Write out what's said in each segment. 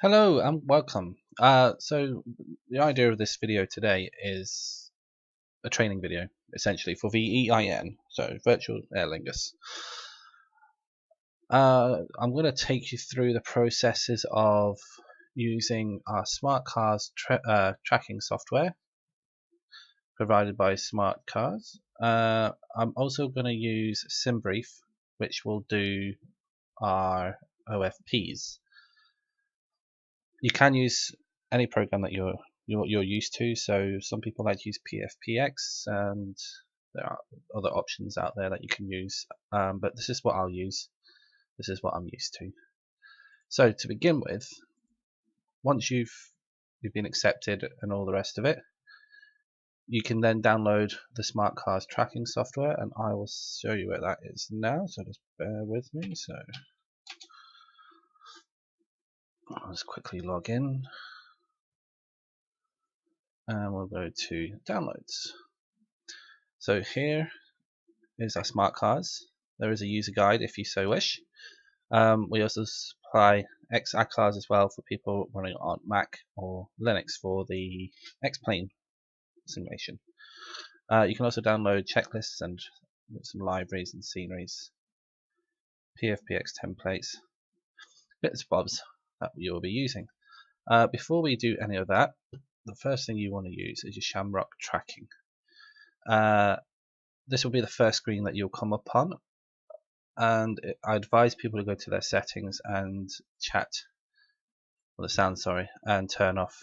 Hello and welcome. So the idea of this video today is a training video, essentially for vEIN, so Virtual Aer Lingus. I'm going to take you through the processes of using our smartCars tracking software provided by smartCars. I'm also going to use simbrief, which will do our OFPs. You can use any program that you're used to. So some people like to use PFPX, and there are other options out there that you can use. But this is what I'll use. This is what I'm used to. So to begin with, once you've been accepted and all the rest of it, you can then download the smartCars tracking software, and I will show you where that is now. So just bear with me. So I'll just quickly log in. And we'll go to downloads. So here is our smartCars. There is a user guide if you so wish. We also supply XACars as well for people running on Mac or Linux for the X-Plane simulation. You can also download checklists and some libraries and sceneries, PFPX templates, bits and bobs that you will be using. Before we do any of that, the first thing you want to use is your Shamrock tracking. This will be the first screen that you'll come upon, and I advise people to go to their settings and and turn off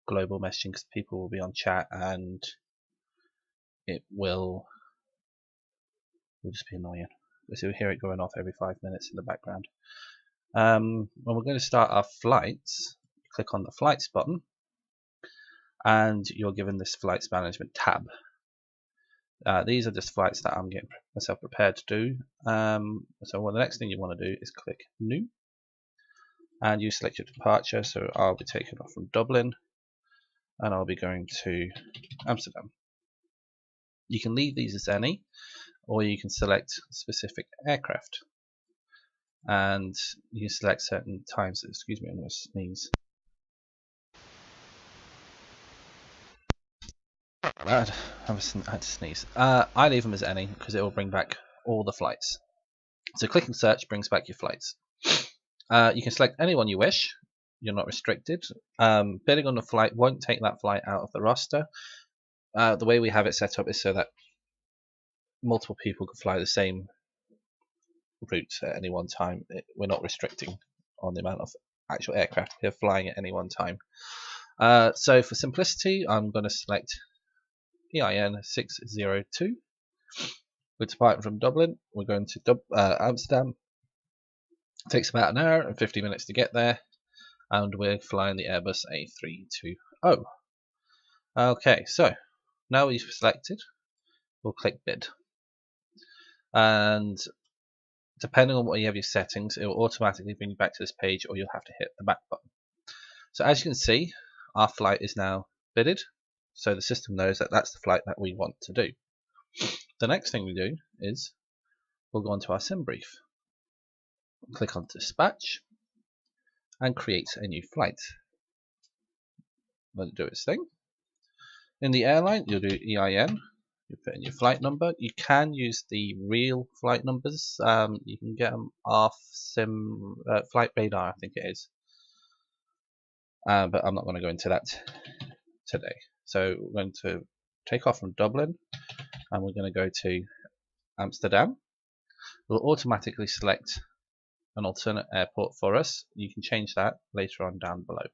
global messaging, because people will be on chat and it will just be annoying. So you'll hear it going off every 5 minutes in the background. When we're going to start our flights, click on the flights button, and you're given this flights management tab. These are just flights that I'm getting myself prepared to do. So the next thing you want to do is click New, and you select your departure. So I'll be taking off from Dublin, and I'll be going to Amsterdam. You can leave these as any, or you can select specific aircraft, and you select certain times. Excuse me, I'm going to sneeze. I had to sneeze. I leave them as any because it will bring back all the flights. So clicking search brings back your flights. You can select anyone you wish. You're not restricted. Bidding on the flight won't take that flight out of the roster. The way we have it set up is so that multiple people can fly the same route at any one time. We're not restricting on the amount of actual aircraft we're flying at any one time. So for simplicity, I'm going to select EIN 602. We're departing from Dublin. We're going to Amsterdam. It takes about an hour and 50 minutes to get there, and we're flying the Airbus A320. Okay, so now we've selected, we'll click bid, and depending on what you have your settings, it will automatically bring you back to this page, or you'll have to hit the back button. So as you can see, our flight is now bidded, so the system knows that that's the flight that we want to do. The next thing we do is we'll go onto our simbrief, click on dispatch, and create a new flight. Let it do its thing. In the airline, you'll do EIN, you put in your flight number. You can use the real flight numbers. You can get them off Flight Radar, I think it is. But I'm not going to go into that today. So we're going to take off from Dublin, and we're going to go to Amsterdam. We'll automatically select an alternate airport for us. You can change that later on down below.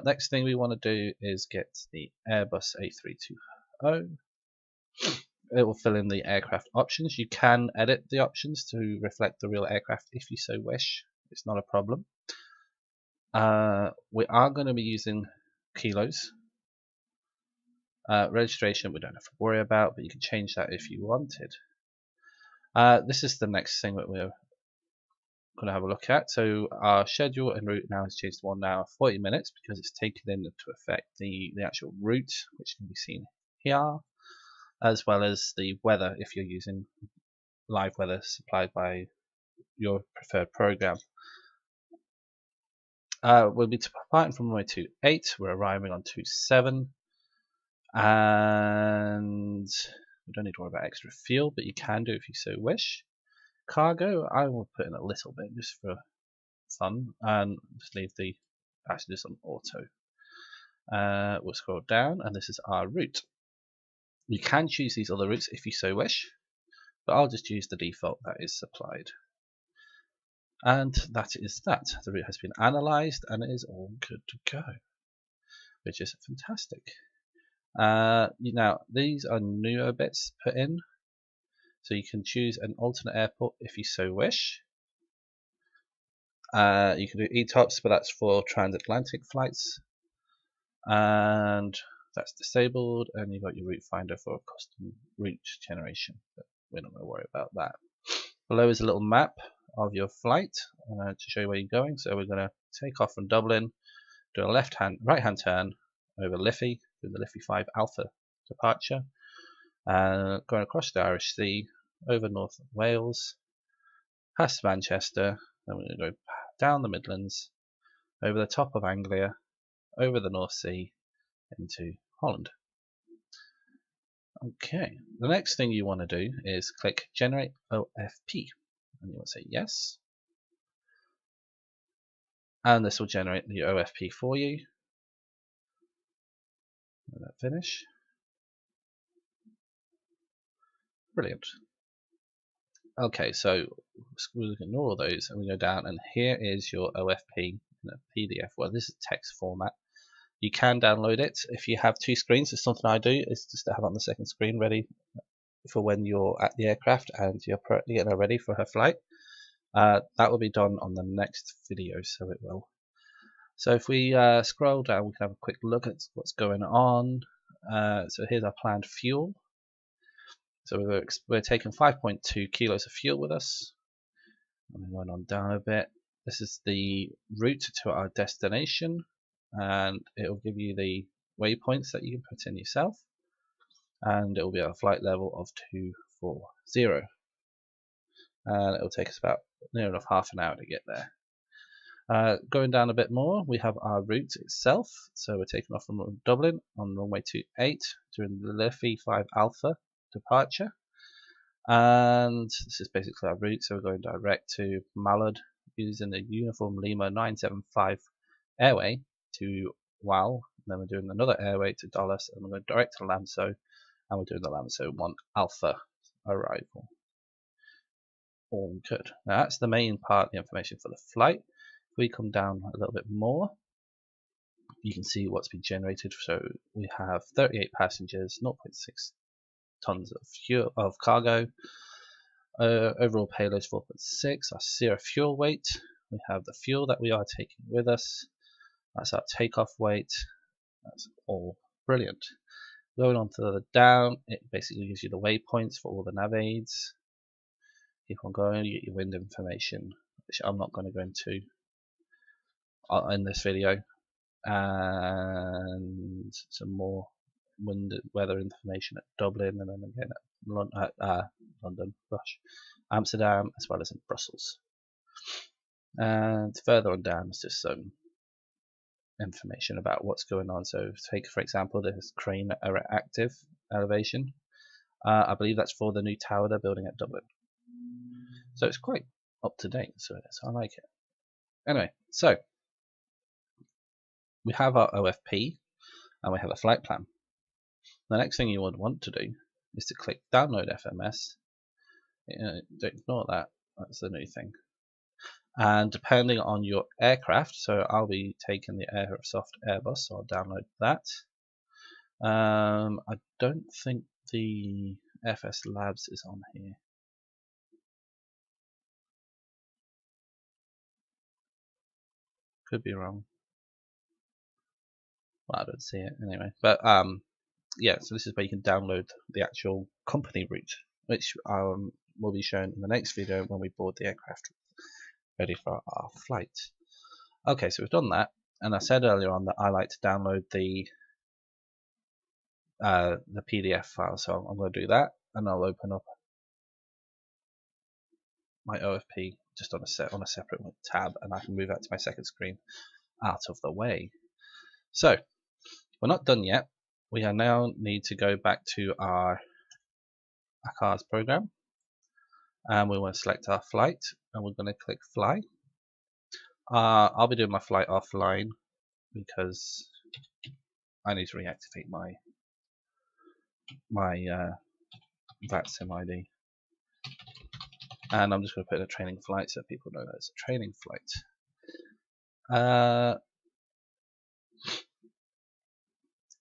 Next thing we want to do is get the Airbus A320. It will fill in the aircraft options. You can edit the options to reflect the real aircraft if you so wish. It's not a problem. We are going to be using kilos. Registration we don't have to worry about, but you can change that if you wanted. This is the next thing that we're going to have a look at. So our schedule and route now has changed to 1 hour 40 minutes because it's taken into effect the actual route, which can be seen here, as well as the weather if you're using live weather supplied by your preferred program. We'll be departing from runway 28. We're arriving on 27, and we don't need to worry about extra fuel, but you can do if you so wish. Cargo, I will put in a little bit just for fun, and just leave the passengers on auto. We'll scroll down, and this is our route. You can choose these other routes if you so wish, but I'll just use the default that is supplied. And that is that. The route has been analysed and it is all good to go, which is fantastic. Now, these are newer bits put in, so you can choose an alternate airport if you so wish. You can do ETOPS, but that's for transatlantic flights, and that's disabled. And you've got your route finder for custom route generation, but we're not going to worry about that. Below is a little map of your flight to show you where you're going. So we're going to take off from Dublin, do a right-hand turn over Liffey, do the Liffey 5 Alpha departure, going across the Irish Sea, over North Wales, past Manchester, then we're going to go down the Midlands, over the top of Anglia, over the North Sea, into Holland. Okay, the next thing you want to do is click Generate OFP, and you want to say yes, and this will generate the OFP for you. Let that finish. Brilliant. Okay, so we'll ignore all those and we go down, and here is your OFP in a PDF. Well, this is text format. You can download it if you have two screens. It's something I do, is just to have on the second screen ready for when you're at the aircraft and you're getting her ready for her flight. That will be done on the next video, so it will. So if we scroll down, we can have a quick look at what's going on. So here's our planned fuel. So we're taking 5.2 kilos of fuel with us. And we're going on down a bit. This is the route to our destination, and it will give you the waypoints that you can put in yourself, and it will be at a flight level of 240, and it will take us about near enough half an hour to get there. Going down a bit more, we have our route itself. So we're taking off from Dublin on runway 28 during the Liffey 5 Alpha departure, and this is basically our route. So we're going direct to Mallard using the Uniform Lima 975 airway to WAL, and then we're doing another airway to Dulles, and we're going direct to Lamso, and we're doing the Lamso 1 Alpha arrival. All good. Now that's the main part of the information for the flight. If we come down a little bit more, you can see what's been generated. So we have 38 passengers, 0.6 tons of fuel of cargo. Overall payload is 4.6. Our zero fuel weight. We have the fuel that we are taking with us. That's our takeoff weight. That's all brilliant. Going on further down, it basically gives you the waypoints for all the nav aids. Keep on going, you get your wind information, which I'm not going to go into in this video, and some more wind weather information at Dublin, and then again at London, Amsterdam, as well as in Brussels. And further on down is just some information about what's going on. So take for example this crane active elevation. I believe that's for the new tower they're building at Dublin. So it's quite up to date, so I like it. Anyway, so we have our OFP and we have a flight plan. The next thing you would want to do is to click download FMS. Don't ignore that, that's the new thing. And depending on your aircraft, so I'll be taking the Airsoft Airbus, so I'll download that. I don't think the FS Labs is on here. Could be wrong. Well, I don't see it anyway. But yeah, so this is where you can download the actual company route, which will be shown in the next video when we board the aircraft ready for our flight. Okay, so we've done that, and I said earlier on that I like to download the PDF file, so I'm going to do that, and I'll open up my OFP just on a separate tab, and I can move that to my second screen. out of the way. So we're not done yet. We are now need to go back to our cars program, and we want to select our flight, and we're going to click fly. I'll be doing my flight offline because I need to reactivate my VATSIM ID, and I'm just going to put in a training flight so people know that it's a training flight.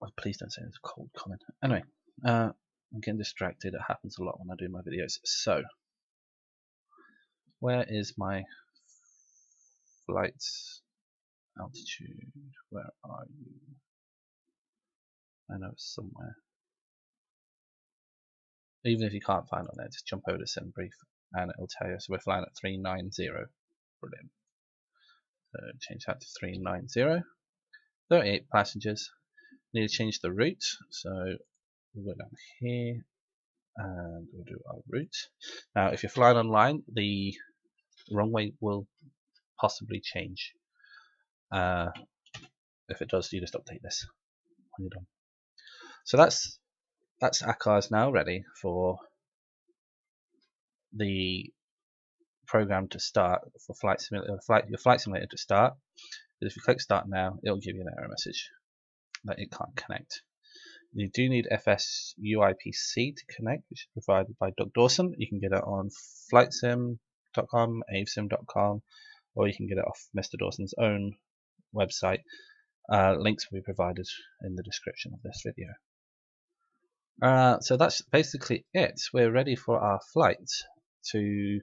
Oh, please don't say it's a cold comment. Anyway, I'm getting distracted. It happens a lot when I do my videos. So, where is my flight altitude? Where are you? I know it's somewhere. Even if you can't find on there, just jump over to simbrief and it'll tell you. So we're flying at 390. Brilliant. So change that to 390. 38 passengers. Need to change the route. So we'll go down here and we'll do our route. Now, if you're flying online, the runway will possibly change. If it does, you just update this when you're done. So that's our cars now ready for the program to start for your flight simulator to start. But if you click start now, it'll give you an error message that it can't connect. You do need FSCUIP to connect, which is provided by Doug Dawson. You can get it on flightsim.com, avsim.com, or you can get it off Mr. Dawson's own website. Links will be provided in the description of this video. So that's basically it. We're ready for our flight to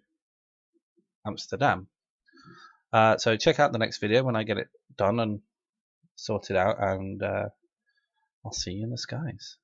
Amsterdam. So check out the next video when I get it done and sorted out, and I'll see you in the skies.